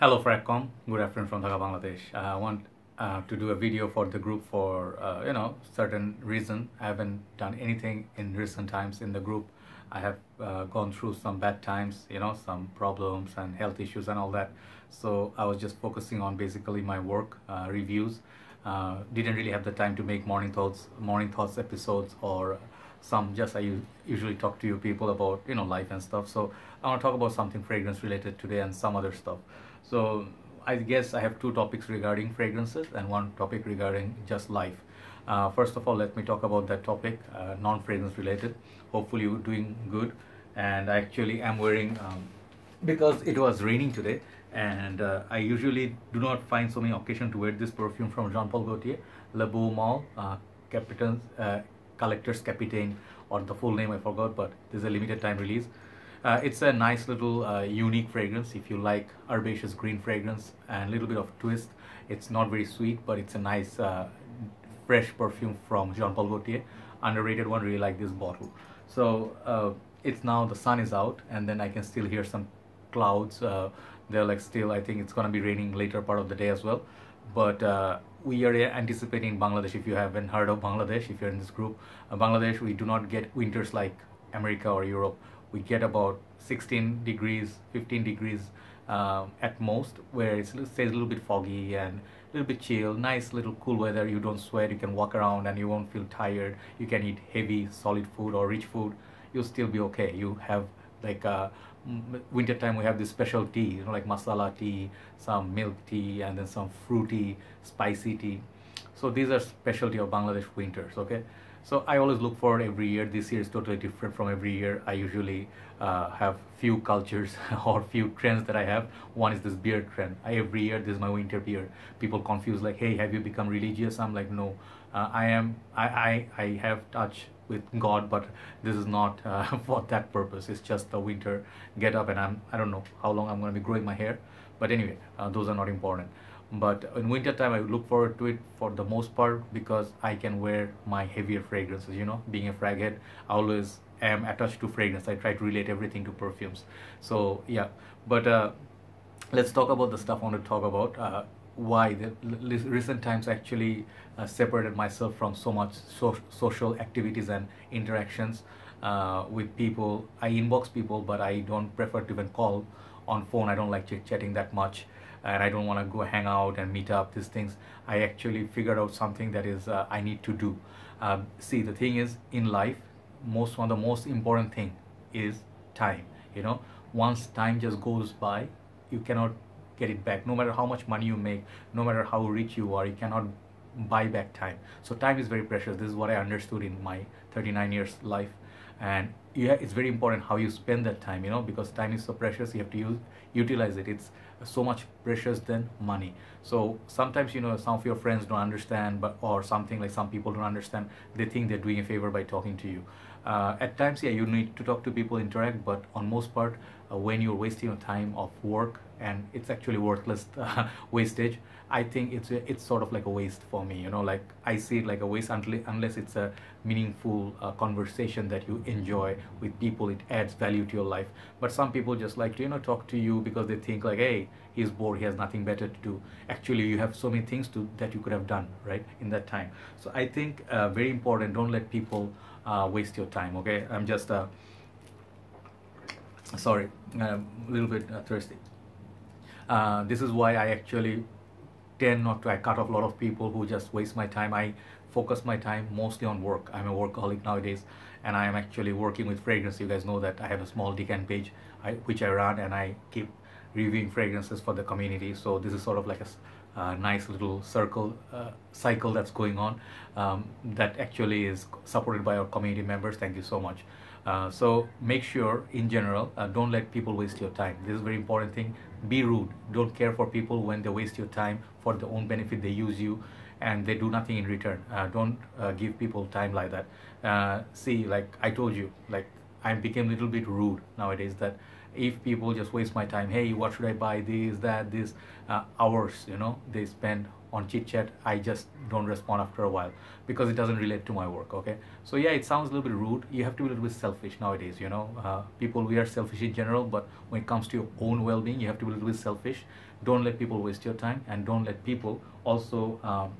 Hello Fracom, good afternoon from Dhaka, Bangladesh. I want to do a video for the group for certain reason. I haven't done anything in recent times in the group. I have gone through some bad times, some problems and health issues and all that. So I was just focusing on basically my work reviews. Didn't really have the time to make morning thoughts episodes or some just I usually talk to you people about life and stuff. So I want to talk about something fragrance related today and some other stuff. So I guess I have two topics regarding fragrances and one topic regarding just life. First of all, let me talk about that topic, non-fragrance related. Hopefully you're doing good. And I actually am wearing because it was raining today, and I usually do not find so many occasions to wear this perfume from Jean Paul Gaultier, Le Beau Mal, Capitaine, Collector's Capitaine, or the full name I forgot, but this is a limited time release. It's a nice little unique fragrance if you like herbaceous green fragrance and a little bit of twist. It's not very sweet, but it's a nice fresh perfume from Jean Paul Gaultier. Underrated one, really like this bottle. So it's now the sun is out and then I can still hear some clouds. They're like still, I think it's gonna be raining later part of the day as well. But we are anticipating Bangladesh. If you haven't heard of Bangladesh, if you're in this group, Bangladesh, we do not get winters like America or Europe. We get about 16 degrees, 15 degrees at most, where it stays a little bit foggy and a little bit chill, nice little cool weather. You don't sweat, you can walk around and you won't feel tired. You can eat heavy, solid food or rich food. You'll still be okay. You have like winter time, we have this special tea, like masala tea, some milk tea, and then some fruity, spicy tea. So these are specialty of Bangladesh winters, okay? So I always look forward every year. This year is totally different from every year. I usually have few cultures or few trends that I have. One is this beard trend. Every year this is my winter beard. People confuse like, hey, have you become religious? I'm like, no, I have touch with God, but this is not for that purpose. It's just the winter get up, and I don't know how long I'm going to be growing my hair, but anyway, those are not important. But in winter time I look forward to it for the most part because I can wear my heavier fragrances. Being a frag head, I always am attached to fragrance. I try to relate everything to perfumes. So yeah, but let's talk about the stuff I want to talk about. Why the recent times actually separated myself from so much social activities and interactions with people. I inbox people, but I don't prefer to even call on phone. I don't like chit-chatting that much, and I don't want to go hang out and meet up, these things. I actually figured out something that is I need to do. See, the thing is, in life, one of the most important thing is time. Once time just goes by, you cannot get it back. No matter how much money you make, no matter how rich you are, you cannot buy back time. So time is very precious. This is what I understood in my 39 years life. And yeah, it's very important how you spend that time, because time is so precious. You have to utilize it. It's so much precious than money. So sometimes, some of your friends don't understand, or something like some people don't understand. They think they're doing a favor by talking to you. At times, yeah, you need to talk to people, interact, but on most part, when you're wasting your time of work, and it's actually worthless wastage, I think it's sort of like a waste for me. Like I see it like a waste unless it's a meaningful conversation that you enjoy with people. It adds value to your life. But some people just like to talk to you because they think like, hey, he's bored, he has nothing better to do. Actually, you have so many things that you could have done right in that time. So I think very important, don't let people waste your time. Okay, I'm just sorry, a little bit thirsty. This is why I actually tend not to. I cut off a lot of people who just waste my time. I focus my time mostly on work. I'm a workaholic nowadays, and I am actually working with fragrance. You guys know that I have a small Decant page which I run, and I keep reviewing fragrances for the community. So this is sort of like a nice little cycle that's going on, that actually is supported by our community members. Thank you so much. So make sure in general, don't let people waste your time. This is a very important thing. Be rude. Don't care for people when they waste your time for their own benefit. They use you and they do nothing in return. Don't give people time like that. See, like I told you, like I became a little bit rude nowadays, that if people just waste my time, hey, what should I buy, this, that, this, hours, they spend on chit chat, I just don't respond after a while because it doesn't relate to my work. Okay, so yeah, it sounds a little bit rude. You have to be a little bit selfish nowadays. People, we are selfish in general, but when it comes to your own well-being, you have to be a little bit selfish. Don't let people waste your time, and don't let people also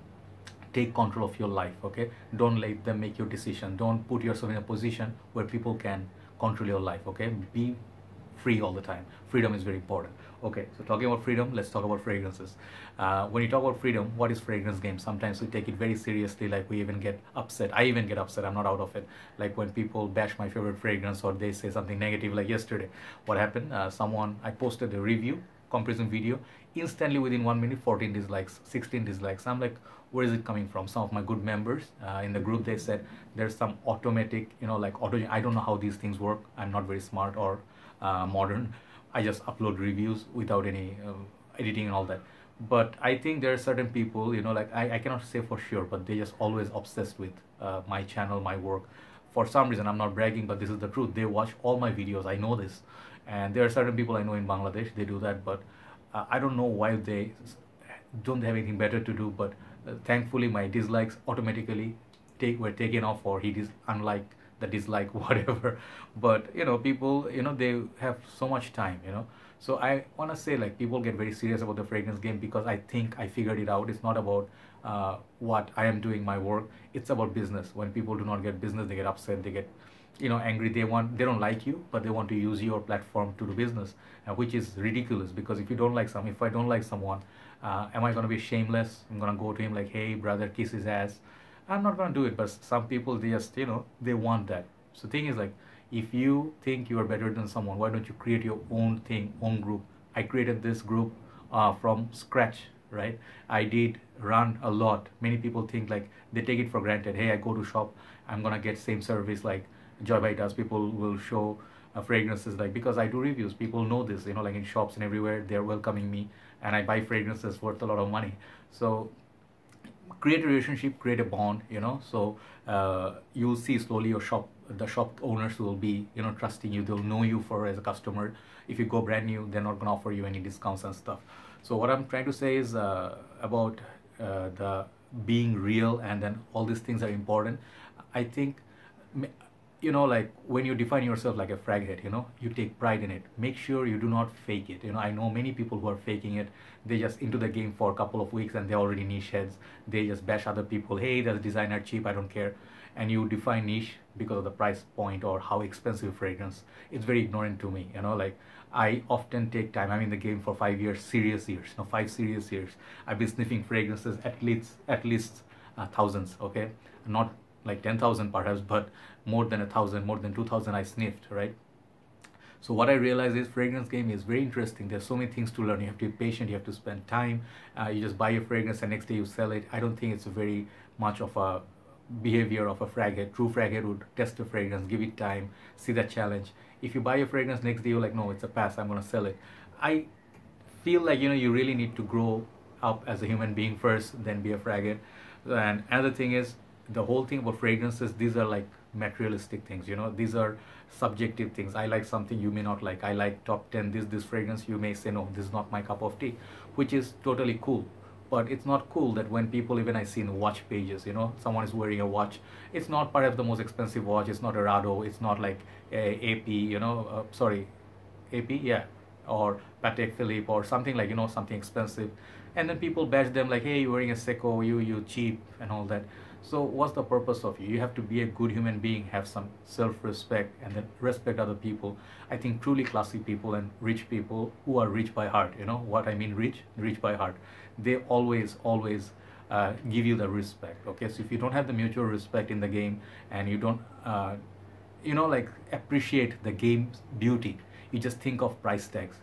take control of your life. Okay, don't let them make your decision. Don't put yourself in a position where people can control your life. Okay, be free all the time. Freedom is very important. Okay, so talking about freedom, let's talk about fragrances. When you talk about freedom, what is fragrance game? Sometimes we take it very seriously, like we even get upset. I even get upset, I'm not out of it. Like when people bash my favorite fragrance or they say something negative, like yesterday. What happened? I posted a review, comparison video, instantly within 1 minute, 14 dislikes, 16 dislikes. I'm like, where is it coming from? Some of my good members in the group, they said there's some automatic, like auto. I don't know how these things work. I'm not very smart or modern. I just upload reviews without any editing and all that. But I think there are certain people, like I cannot say for sure, but they just always obsessed with my channel, my work. For some reason, I'm not bragging, but this is the truth. They watch all my videos. I know this. And there are certain people I know in Bangladesh, they do that, but I don't know why they don't have anything better to do. But thankfully, my dislikes automatically were taken off, or he is unlike the dislike, whatever. But people, they have so much time, so I want to say, like, people get very serious about the fragrance game because I think I figured it out. It's not about what I am doing, my work. It's about business. When people do not get business, they get upset, they get angry. They don't like you, but they want to use your platform to do business, which is ridiculous. Because if I don't like someone, am I going to be shameless? I'm going to go to him like, hey brother, kiss his ass? I'm not going to do it. But some people, they just they want that. So the thing is, like, if you think you are better than someone, why don't you create your own thing, own group? I created this group from scratch, right? I did run a lot. Many people think, like, they take it for granted. Hey, I go to shop, I'm gonna get same service like Joyby does. People will show fragrances, like, because I do reviews, people know this, like in shops and everywhere, they're welcoming me, and I buy fragrances worth a lot of money. So create a relationship, create a bond, so you'll see slowly the shop owners will be trusting you. They'll know you for as a customer. If you go brand new, they're not going to offer you any discounts and stuff. So what I'm trying to say is about the being real, and then all these things are important. I think like when you define yourself like a frag head, you take pride in it. Make sure you do not fake it. I know many people who are faking it. They just into the game for a couple of weeks and they're already niche heads. They just bash other people. Hey, that's designer cheap, I don't care. And you define niche because of the price point or how expensive fragrance. It's very ignorant to me. Like, I often take time. I'm in the game for 5 years, serious years. 5 serious years. I've been sniffing fragrances at least thousands. Okay, not like 10,000 perhaps, but more than 1,000, more than 2,000 I sniffed, right? So what I realized is fragrance game is very interesting. There's so many things to learn. You have to be patient, you have to spend time. You just buy a fragrance and next day you sell it. I don't think it's very much of a behavior of a frag head. True frag head would test a fragrance, give it time, see the challenge. If you buy a fragrance, next day you're like, no, it's a pass, I'm gonna sell it. I feel like you really need to grow up as a human being first, then be a frag head. And another thing is, the whole thing about fragrances, these are like materialistic things, these are subjective things. I like something, you may not like. I like top 10 this fragrance, you may say, no, this is not my cup of tea, which is totally cool. But it's not cool that when people, even I see in watch pages, someone is wearing a watch, it's not perhaps the most expensive watch, it's not a Rado, it's not like a AP, AP, yeah, or Patek Philippe or something like, something expensive. And then people bash them like, hey, you're wearing a Seiko, you cheap and all that. So what's the purpose of you? You have to be a good human being, have some self-respect, and then respect other people. I think truly classy people and rich people who are rich by heart, what I mean rich by heart, they always give you the respect. Okay, so if you don't have the mutual respect in the game, and you don't like appreciate the game's beauty, you just think of price tags,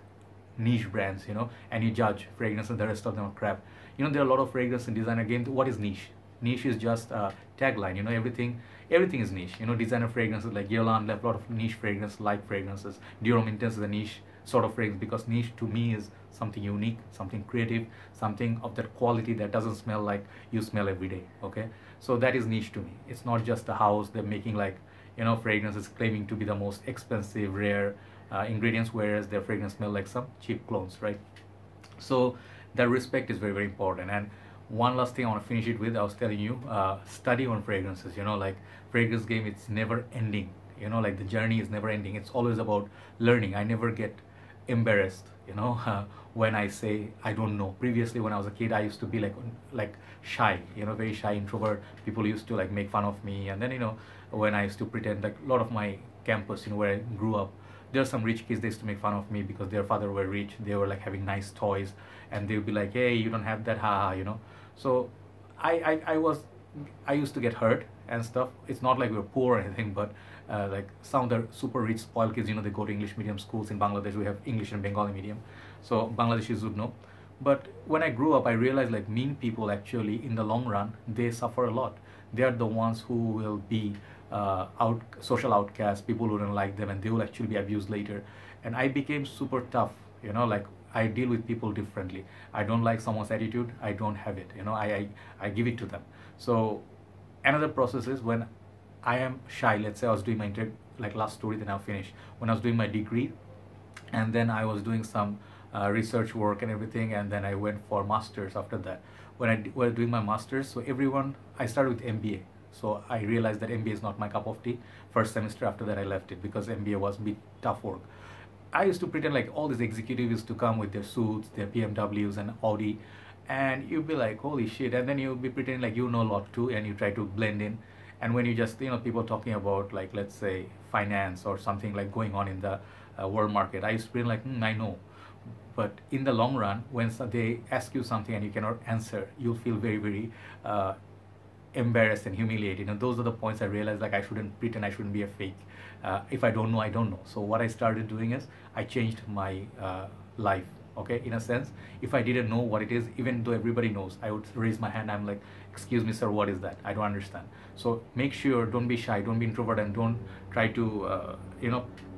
niche brands, and you judge fragrance and the rest of them are crap. There are a lot of fragrance in designer game. What is niche? Niche is just a tagline. Everything is niche. Designer fragrances like Guerlain have a lot of niche fragrance, light fragrances. Dior Intense is a niche sort of fragrance, because niche to me is something unique, something creative, something of that quality that doesn't smell like you smell every day. Okay, so that is niche to me. It's not just a house they're making like fragrances claiming to be the most expensive, rare, ingredients, whereas their fragrance smell like some cheap clones, right? So that respect is very, very important. And one last thing I want to finish it with, I was telling you, study on fragrances. Like fragrance game, it's never ending. Like the journey is never ending. It's always about learning. I never get embarrassed, when I say I don't know. Previously, when I was a kid, I used to be like shy, very shy introvert. People used to like make fun of me. And then, when I used to pretend, like a lot of my campus, where I grew up, there are some rich kids, they used to make fun of me because their father were rich. They were like having nice toys, and they would be like, hey, you don't have that, haha. So I used to get hurt and stuff. It's not like we were poor or anything, but like some of the super rich spoiled kids, they go to English medium schools. In Bangladesh, we have English and Bengali medium, so Bangladeshis would know. But when I grew up, I realized like mean people actually, in the long run, they suffer a lot. They are the ones who will be social outcasts. People who don't like them, and they will actually be abused later. And I became super tough. Like I deal with people differently. I don't like someone's attitude. I don't have it. I give it to them. So another process is when I am shy. Let's say I was doing my like last story, then I'll finish. When I was doing my degree, and then I was doing some research work and everything, and then I went for masters after that. When I was doing my masters, so I started with MBA. So I realized that MBA is not my cup of tea. First semester, after that I left it because MBA was a bit tough work. I used to pretend like all these executives used to come with their suits, their BMWs and Audi, and you'd be like, holy shit. And then you'd be pretending like you know a lot too, and you try to blend in. And when you just, people talking about like, let's say finance or something like going on in the world market, I used to pretend like, I know. But in the long run, when they ask you something and you cannot answer, you'll feel very, very embarrassed and humiliated. And those are the points I realized, like I shouldn't pretend, I shouldn't be a fake. If I don't know, I don't know. So what I started doing is I changed my life. Okay, in a sense, if I didn't know what it is, even though everybody knows, I would raise my hand. I'm like, excuse me, sir, what is that? I don't understand. So make sure, don't be shy, don't be introvert, and don't try to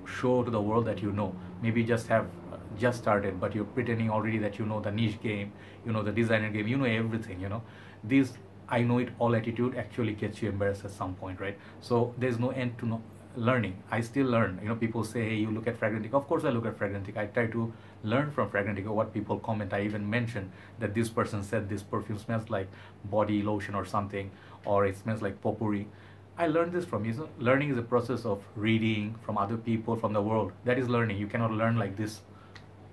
show to the world that you know. Maybe just have just started, but you're pretending already that you know the niche game, the designer game, everything. These I know it all attitude actually gets you embarrassed at some point, right? So there's no end to learning. I still learn. People say, hey, you look at Fragrantica. Of course I look at Fragrantica. I try to learn from Fragrantica what people comment. I even mention that this person said this perfume smells like body lotion or something, or it smells like potpourri. I learned this from you. Learning is a process of reading from other people, from the world. That is learning. You cannot learn like this.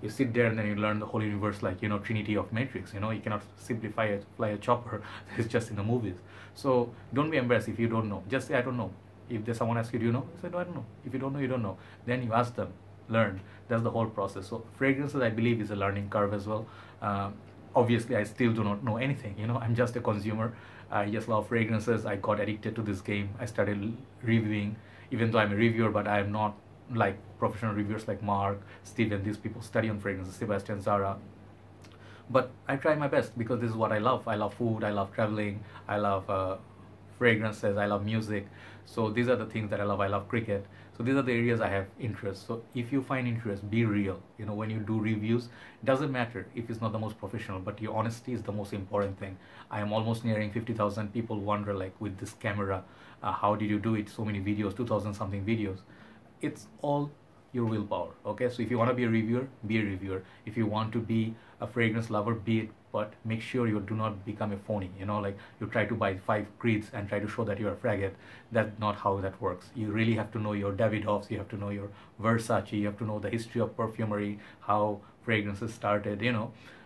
You sit there and then you learn the whole universe, like Trinity of Matrix. You cannot simplify it, fly a chopper. It's just in the movies. So don't be embarrassed if you don't know. Just say I don't know. If there's someone asks you, do you know? You say, no, I don't know. If you don't know, you don't know. Then you ask them, learn. That's the whole process. So fragrances, I believe, is a learning curve as well. Obviously, I still do not know anything. I'm just a consumer. I just love fragrances. I got addicted to this game. I started reviewing, even though I'm a reviewer, but I am not like professional reviewers like Mark, Steven. These people study on fragrances, Sebastian, Zara. But I try my best because this is what I love. I love food. I love traveling. I love fragrances. I love music. So these are the things that I love. I love cricket. So these are the areas I have interest. So if you find interest, be real. When you do reviews, it doesn't matter if it's not the most professional, but your honesty is the most important thing. I am almost nearing 50,000. People wonder, like, with this camera, how did you do it? So many videos, 2,000 something videos. It's all your willpower. Okay, so if you want to be a reviewer, be a reviewer. If you want to be a fragrance lover, be it, but make sure you do not become a phony. Like you try to buy 5 creeds and try to show that you're a fraggot. That's not how that works. You really have to know your Davidoffs, you have to know your Versace, you have to know the history of perfumery, how fragrances started,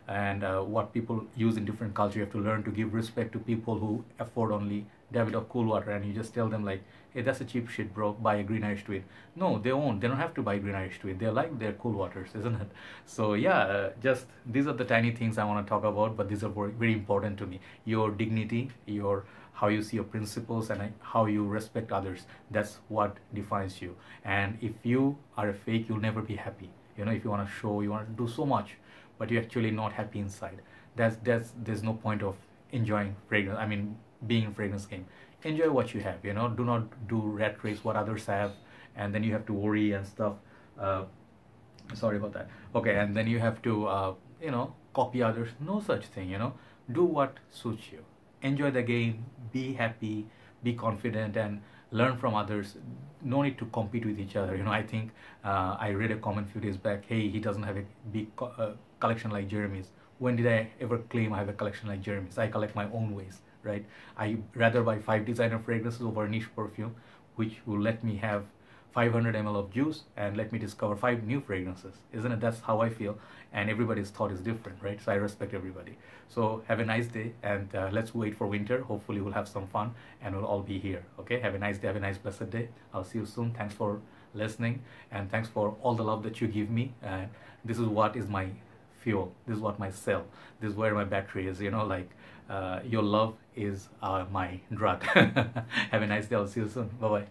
and what people use in different cultures. You have to learn to give respect to people who afford only Davidoff cool water, and you just tell them like, hey, that's a cheap shit, bro, buy a Green Irish Tweed. No, they won't. They don't have to buy Green Irish Tweed. They like their cool waters, isn't it? So yeah, just these are the tiny things I want to talk about, but these are very, very important to me. Your dignity, how you see your principles, and how you respect others. That's what defines you. And if you are a fake, you'll never be happy. If you want to show, you want to do so much, but you're actually not happy inside. There's no point of enjoying fragrance. I mean, being in fragrance game. Enjoy what you have. Do not do rat race what others have, and then you have to worry and stuff. Sorry about that. Okay, and then you have to copy others. No such thing. Do what suits you. Enjoy the game. Be happy. Be confident, and learn from others. No need to compete with each other. I think I read a comment a few days back, hey, he doesn't have a big collection like Jeremy's. When did I ever claim I have a collection like Jeremy's? I collect my own ways, right? I rather buy 5 designer fragrances over a niche perfume, which will let me have 500 ml of juice and let me discover 5 new fragrances. Isn't it? That's how I feel. And everybody's thought is different, right? So I respect everybody. So have a nice day, and let's wait for winter. Hopefully we'll have some fun and we'll all be here. Okay, have a nice day, have a nice blessed day. I'll see you soon. Thanks for listening, and thanks for all the love that you give me. And this is what is my fuel. This is what my cell. This is where my battery is. Like your love is my drug. Have a nice day. I'll see you soon. Bye bye.